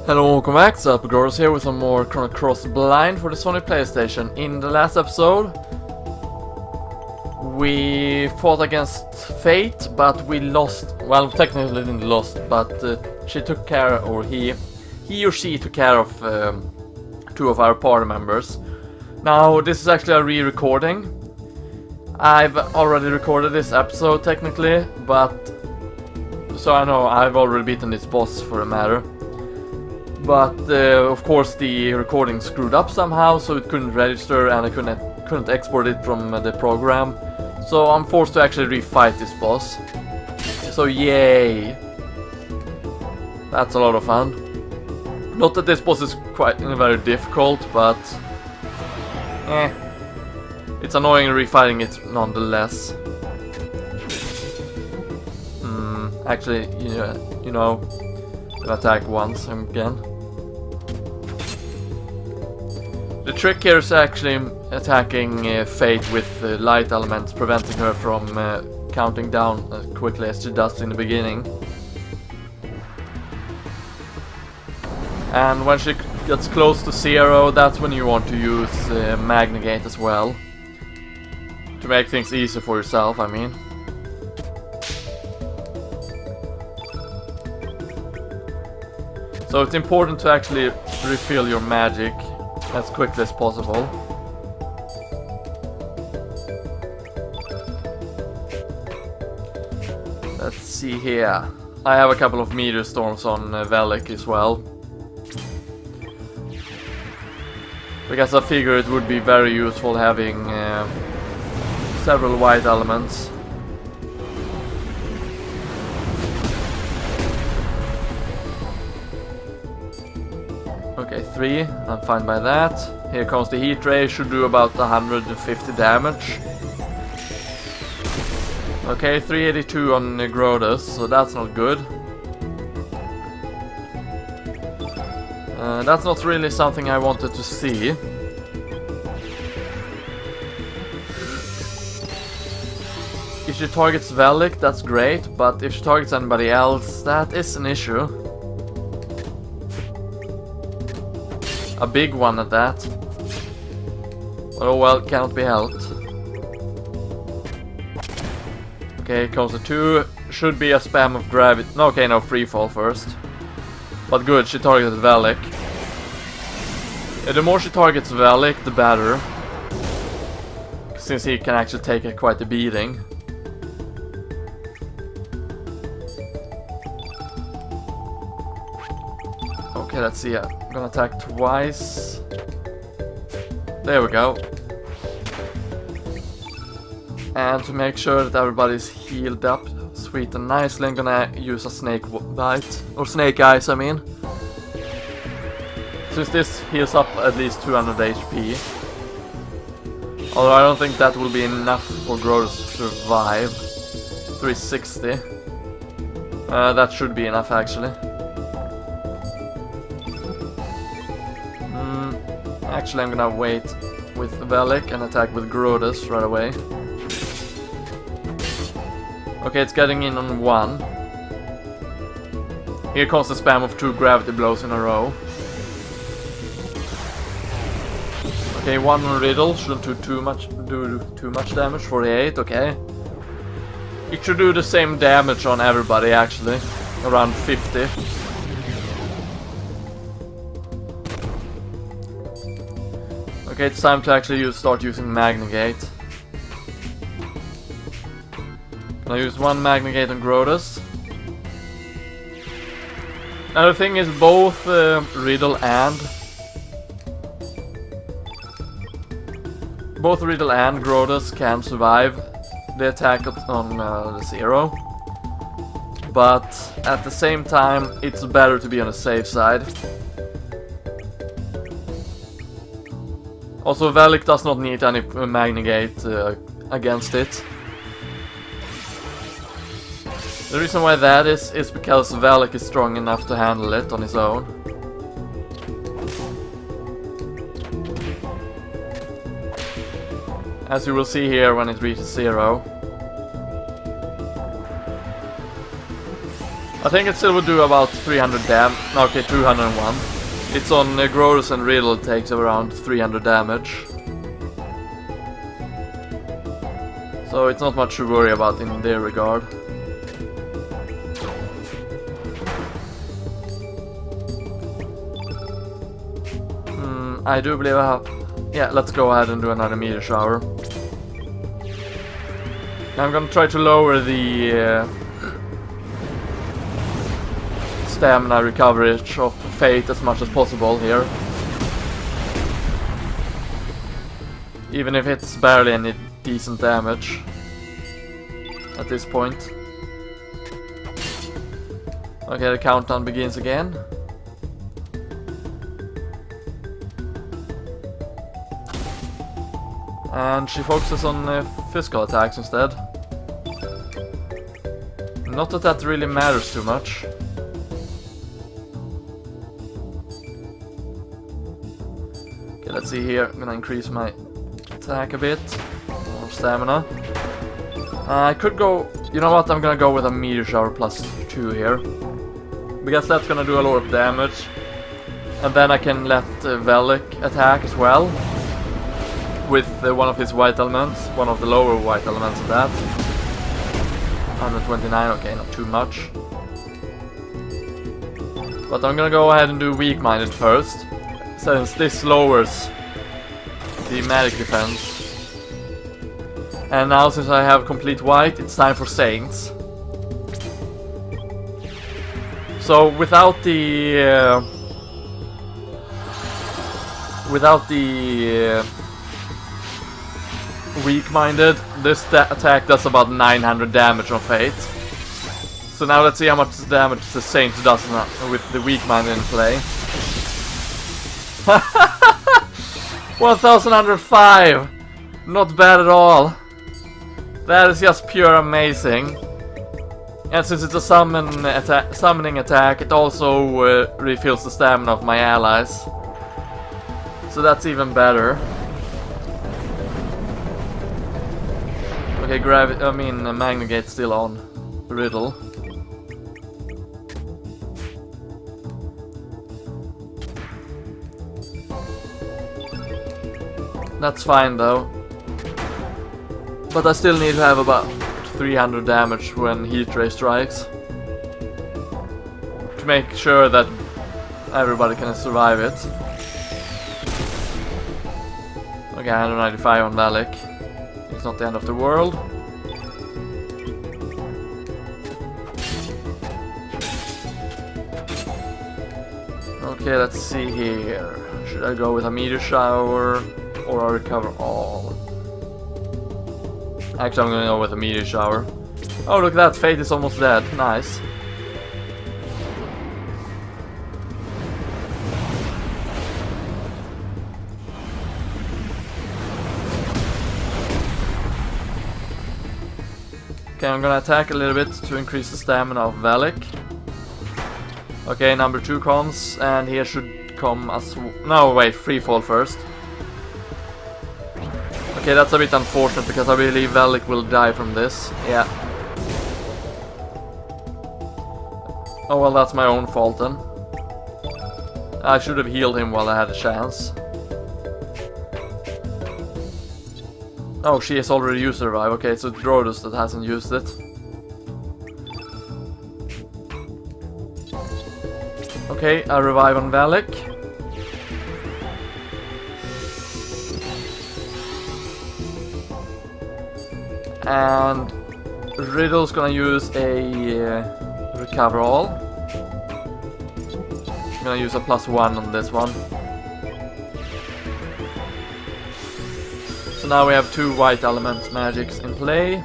Hello and welcome back, so LPGrodus here with some more Chrono Cross Blind for the Sony PlayStation. In the last episode, we fought against Fate, but we lost. Well, technically didn't lost, but she took care, or he or she took care of two of our party members. Now, this is actually a re-recording. I've already recorded this episode technically, but so I know I've already beaten this boss for a matter. But of course the recording screwed up somehow, so it couldn't register and I couldn't export it from the program. So I'm forced to actually refight this boss. So yay! That's a lot of fun. Not that this boss is quite very difficult, but it's annoying refighting it nonetheless. Actually, you know, attack once again. The trick here is actually attacking Fate with light elements, preventing her from counting down as quickly as she does in the beginning. And when she gets close to 0, that's when you want to use Muchgamesguides as well. To make things easier for yourself, I mean. So it's important to actually refill your magic as quickly as possible. Let's see here. I have a couple of meteor storms on Velik as well. Because I figure it would be very useful having several white elements. Okay, 3, I'm fine by that. Here comes the heat ray, should do about 150 damage. Okay, 382 on Grodus, so that's not good. That's not really something I wanted to see. If she targets Velik, that's great, but if she targets anybody else, that is an issue. A big one at that. Oh well, cannot be helped. Okay, comes the 2. Should be a spam of gravity. No, okay, no, free fall first. But good, she targeted Velik. Yeah, the more she targets Velik, the better. Since he can actually take quite a beating. Okay, let's see. I'm gonna attack twice. There we go. And to make sure that everybody's healed up sweet and nicely, I'm gonna use a snake bite. Or snake eyes, I mean. Since this heals up at least 200 HP. Although I don't think that will be enough for Grodus to survive. 360. That should be enough actually. Actually, I'm gonna wait with Velik and attack with Grodus right away. Okay, it's getting in on 1. Here comes the spam of 2 gravity blows in a row. Okay, 1 riddle shouldn't do too much damage. 48, okay. It should do the same damage on everybody actually, around 50. Okay, it's time to actually start using Muchgamesguides. Can I use 1 Muchgamesguide on Grodus? Now the thing is, both Riddle and Grodus can survive the attack on the 0. But at the same time, it's better to be on the safe side. Also, Velik does not need any Muchgamesguide against it. The reason why that is because Velik is strong enough to handle it on his own. As you will see here when it reaches 0. I think it still would do about 300 okay, 201. It's on Grodus and Riddle, it takes around 300 damage. So it's not much to worry about in their regard. I do believe I have... Yeah, let's go ahead and do another meteor shower. I'm gonna try to lower the stamina recovery of Fate as much as possible here. Even if it's barely any decent damage at this point. Okay, the countdown begins again. And she focuses on physical attacks instead. Not that that really matters too much. Okay, let's see here. I'm gonna increase my attack a bit. More stamina. I could go... You know what? I'm gonna go with a meteor shower +2 here. Because that's gonna do a lot of damage. And then I can let Velik attack as well. With one of his white elements, one of the lower white elements of that. 129, okay, not too much. But I'm gonna go ahead and do weak-minded first, since this lowers the magic defense. And now, since I have complete white, it's time for Saints. So without the weak-minded, this attack does about 900 damage on Fate. So now let's see how much damage the Saint does with the weak-minded in play. 1105! Not bad at all. That is just pure amazing. And since it's a summoning attack, it also refills the stamina of my allies. So that's even better. Okay, Magnegate's still on. Riddle. That's fine though. But I still need to have about 300 damage when Heat Ray strikes. To make sure that everybody can survive it. Okay, 195 on Velik. It's not the end of the world. Okay, let's see here. Should I go with a meteor shower or a recover all? Actually, I'm gonna go with a meteor shower. Oh, look at that, Fate is almost dead. Nice. Okay, I'm gonna attack a little bit to increase the stamina of Velik. Okay, number 2 comes, and here should come as... No, wait, free fall first. Okay, that's a bit unfortunate, because I believe Velik will die from this. Yeah. Oh, well, that's my own fault then. I should have healed him while I had a chance. Oh, she has already used her revive. Okay, so it's Grodus that hasn't used it. Okay, a revive on Velik. And Riddle's gonna use a recover all. I'm gonna use a +1 on this one. So now we have 2 white element magics in play.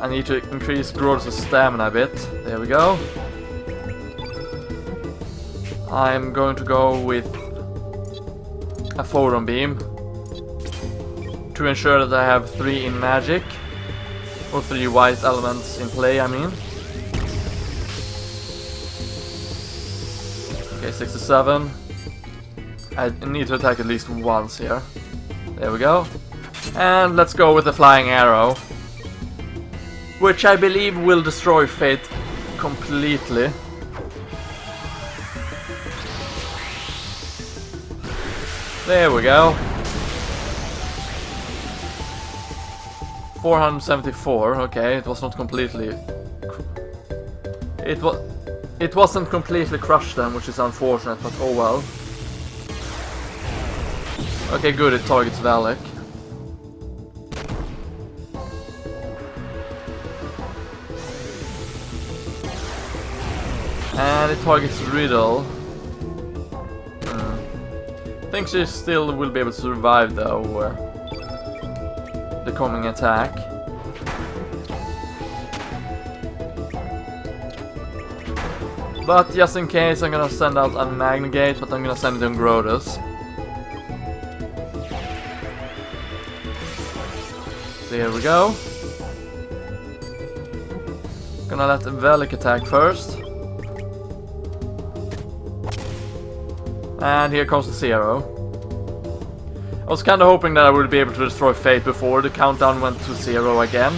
I need to increase Grodus' stamina a bit. There we go. I'm going to go with a photon beam to ensure that I have 3 in magic, or 3 white elements in play, I mean. Okay, 67. I need to attack at least once here. There we go. And let's go with the flying arrow. which I believe will destroy Fate completely. There we go. 474. Okay, it was not completely. It wasn't completely crushed then, which is unfortunate, but oh well. Okay, good. It targets Valak. And it targets Riddle. I think she still will be able to survive though the coming attack. But just in case, I'm gonna send out a Muchgamesguides, but I'm gonna send it on Grodus. There we go. Gonna let Valak attack first. And here comes the 0. I was kinda hoping that I would be able to destroy Fate before the countdown went to 0 again.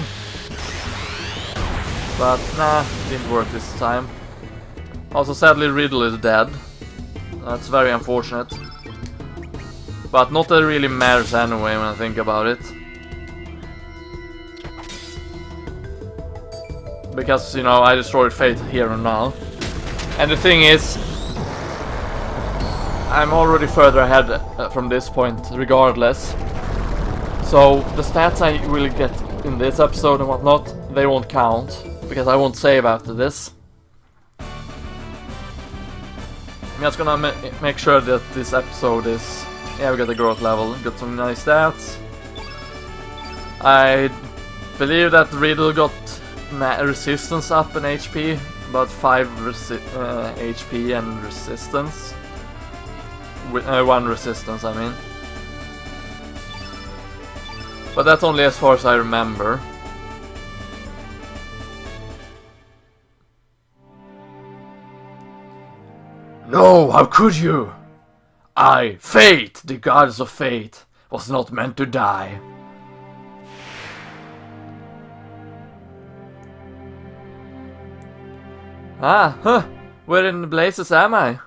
But nah, didn't work this time. Also, sadly, Riddle is dead. That's very unfortunate. But not that it really matters anyway when I think about it. Because, you know, I destroyed Fate here and now. And the thing is, I'm already further ahead from this point, regardless. So, the stats I will get in this episode and whatnot, they won't count. Because I won't save after this. I'm just gonna make sure that this episode is... Yeah, we got the growth level, got some nice stats. I believe that Riddle got resistance up in HP, about 5 HP and resistance. 1 resistance, I mean. But that's only as far as I remember. No, how could you? I, Fate, the goddess of fate, was not meant to die. Where in the blazes am I?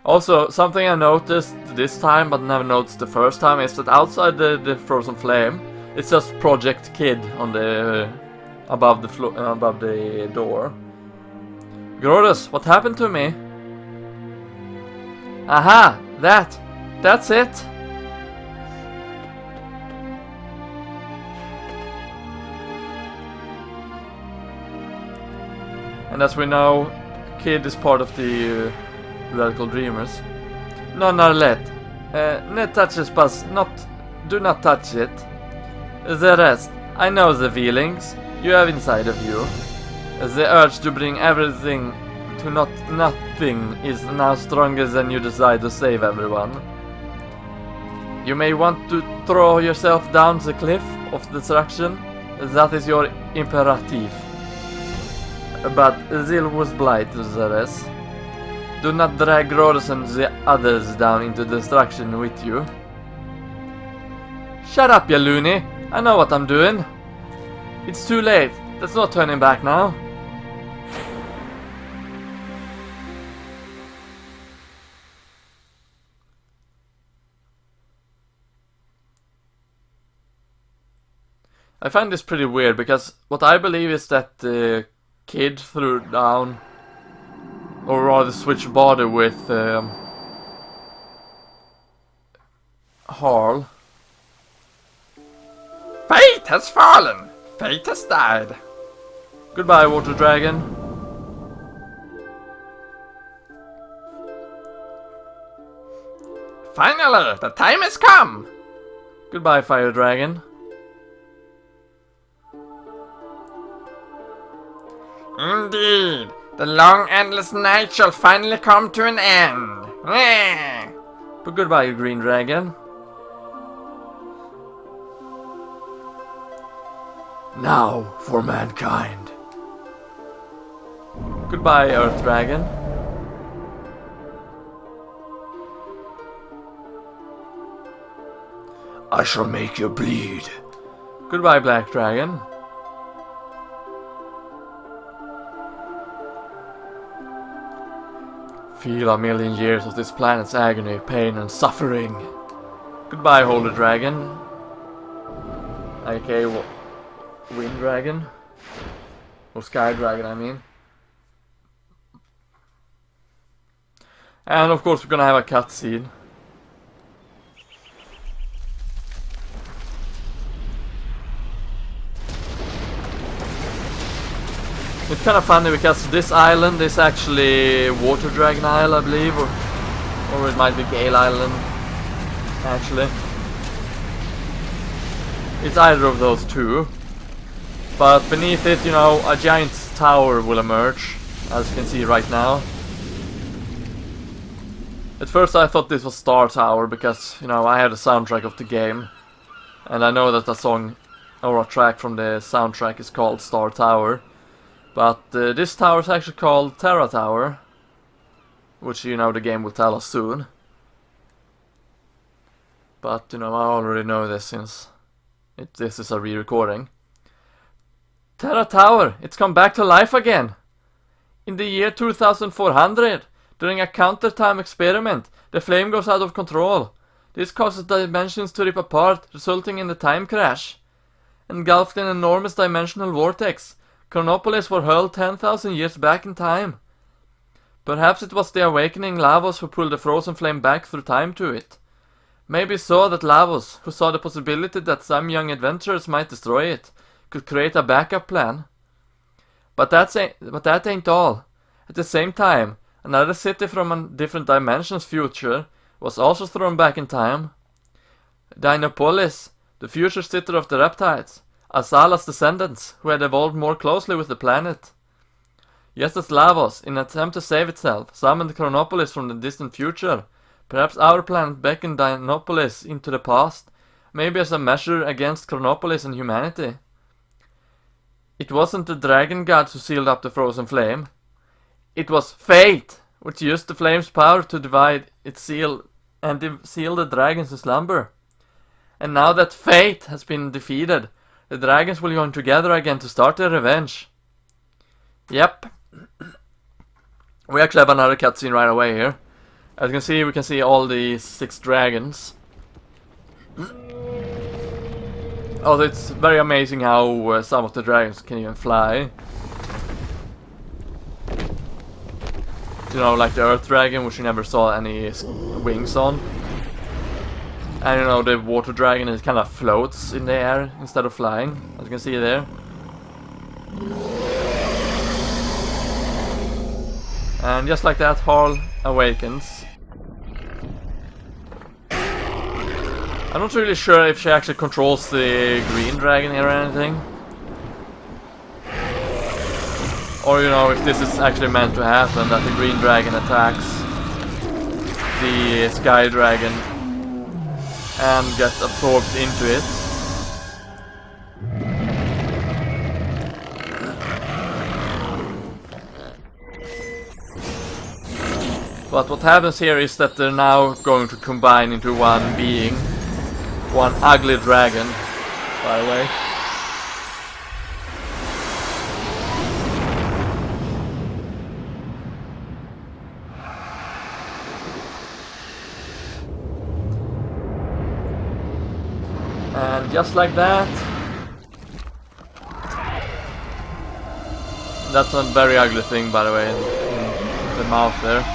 Also, something I noticed this time, but never noticed the first time, is that outside the frozen flame, it's just Project Kid on the above the door. Grodus, what happened to me? Aha, that's it. And as we know, Kid is part of the Radical Dreamers. No, Narlet. Net touches pass. Do not touch it. The rest, I know the feelings you have inside of you. The urge to bring everything to nothing is now stronger than you desire to save everyone. You may want to throw yourself down the cliff of destruction. That is your imperative. But Zil was blind to the rest. Do not drag Grodus and the others down into destruction with you. Shut up, you loony. I know what I'm doing. It's too late. There's no turning back now. I find this pretty weird because what I believe is that the Kid threw down, or rather switched body with Harl. Fate has fallen! Fate has died! Goodbye, Water Dragon. Finally, the time has come! Goodbye, Fire Dragon. Indeed, the long endless night shall finally come to an end. But goodbye, Green Dragon. Now for mankind. Goodbye, Earth Dragon. I shall make you bleed. Goodbye, Black Dragon. Feel a million years of this planet's agony, pain and suffering. Goodbye, Holy Dragon. aka Wind Dragon. Or Sky Dragon, I mean. And of course we're gonna have a cutscene. It's kind of funny because this island is actually Water Dragon Isle, I believe, or it might be Gale Island, actually. It's either of those two. But beneath it, you know, a giant tower will emerge, as you can see right now. At first I thought this was Star Tower because, you know, I had the soundtrack of the game. And I know that a song or a track from the soundtrack is called Star Tower. But this tower is actually called Terra Tower, which, you know, the game will tell us soon. But, you know, I already know this since this is a re-recording. Terra Tower, it's come back to life again! In the year 2400, during a counter-time experiment, the flame goes out of control. This causes dimensions to rip apart, resulting in the time crash. Engulfed in an enormous dimensional vortex, Chronopolis were hurled 10,000 years back in time. Perhaps it was the awakening Lavos who pulled the frozen flame back through time to it. Maybe so that Lavos, who saw the possibility that some young adventurers might destroy it, could create a backup plan. But that ain't all. At the same time, another city from a different dimension's future was also thrown back in time. Dinopolis, the future city of the reptiles, Asala's descendants, who had evolved more closely with the planet. Just as Lavos, in an attempt to save itself, summoned Chronopolis from the distant future, perhaps our planet beckoned Dinopolis into the past, maybe as a measure against Chronopolis and humanity. It wasn't the dragon gods who sealed up the frozen flame. It was fate, which used the flame's power to divide its seal and seal the dragons in slumber. And now that fate has been defeated, the dragons will join together again to start their revenge. Yep. We actually have another cutscene right away here. As you can see, we can see all the 6 dragons. Also, it's very amazing how some of the dragons can even fly. You know, like the Earth Dragon, which you never saw any wings on. And you know, the Water Dragon, it kind of floats in the air instead of flying, as you can see there. And just like that, Harl awakens. I'm not really sure if she actually controls the Green Dragon here or anything. Or, you know, if this is actually meant to happen, that the Green Dragon attacks the Sky Dragon and gets absorbed into it. But what happens here is that they're now going to combine into one being. One ugly dragon, by the way. And just like that, that's a very ugly thing, by the way, in the mouth there.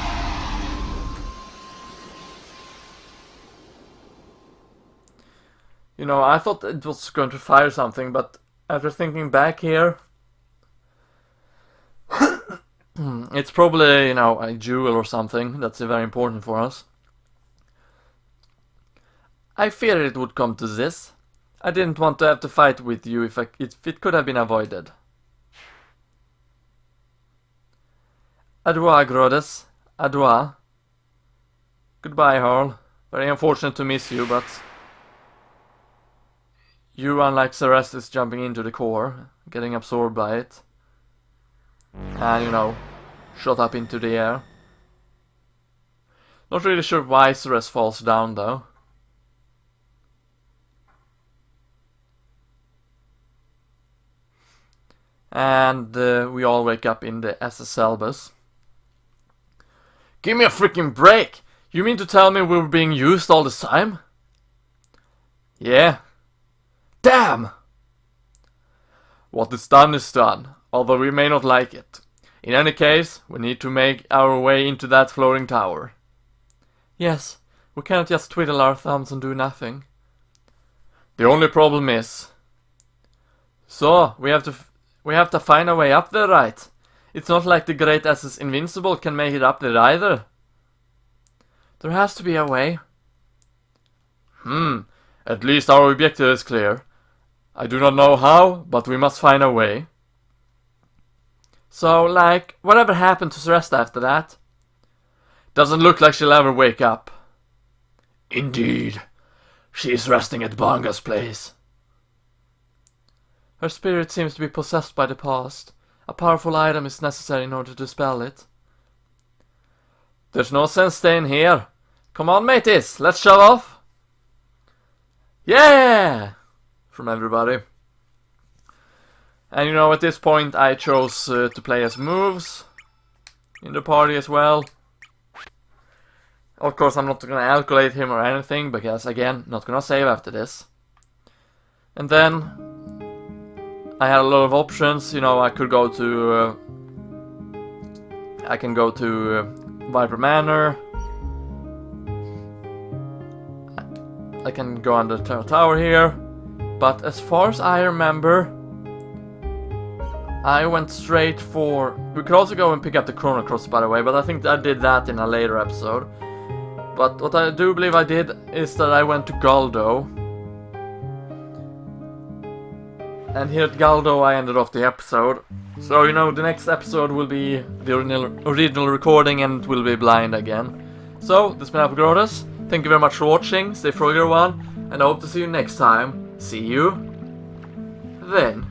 You know, I thought it was going to fire something, but after thinking back here, it's probably, you know, a jewel or something that's very important for us. I feared it would come to this. I didn't want to have to fight with you if it could have been avoided. Adwa, Grodus. Adwa. Goodbye, Harl. Very unfortunate to miss you, but you, unlike Celeste, is jumping into the core, getting absorbed by it. And, you know, shot up into the air. Not really sure why Celeste falls down, though. And we all wake up in the SSL bus. Give me a freaking break! You mean to tell me we were being used all this time? Yeah. Damn! What is done, although we may not like it. In any case, we need to make our way into that floating tower. Yes, we cannot just twiddle our thumbs and do nothing. The only problem is... So, we have to find a way up there, right? It's not like the great SS Invincible can make it up there either. There has to be a way. At least our objective is clear. I do not know how, but we must find a way. So, like, whatever happened to Celeste after that? Doesn't look like she'll ever wake up. Indeed. She is resting at Banga's place. Her spirit seems to be possessed by the past. A powerful item is necessary in order to dispel it. There's no sense staying here. Come on, mateys, let's shove off. Yeah! From everybody. And you know, at this point I chose to play as moves in the party as well. Of course I'm not gonna calculate him or anything, because again, not gonna save after this. And then I had a lot of options, you know, I could go to I can go to Viper Manor. I can go under the tower here. But as far as I remember, I went straight for... We could also go and pick up the Chrono Cross, by the way, but I think I did that in a later episode. But what I do believe I did is that I went to Galdo. And here at Galdo I ended off the episode. So, you know, the next episode will be the original recording and it will be blind again. So, this has been LPGrodus. Thank you very much for watching. Stay froggy everyone. And I hope to see you next time. See you then.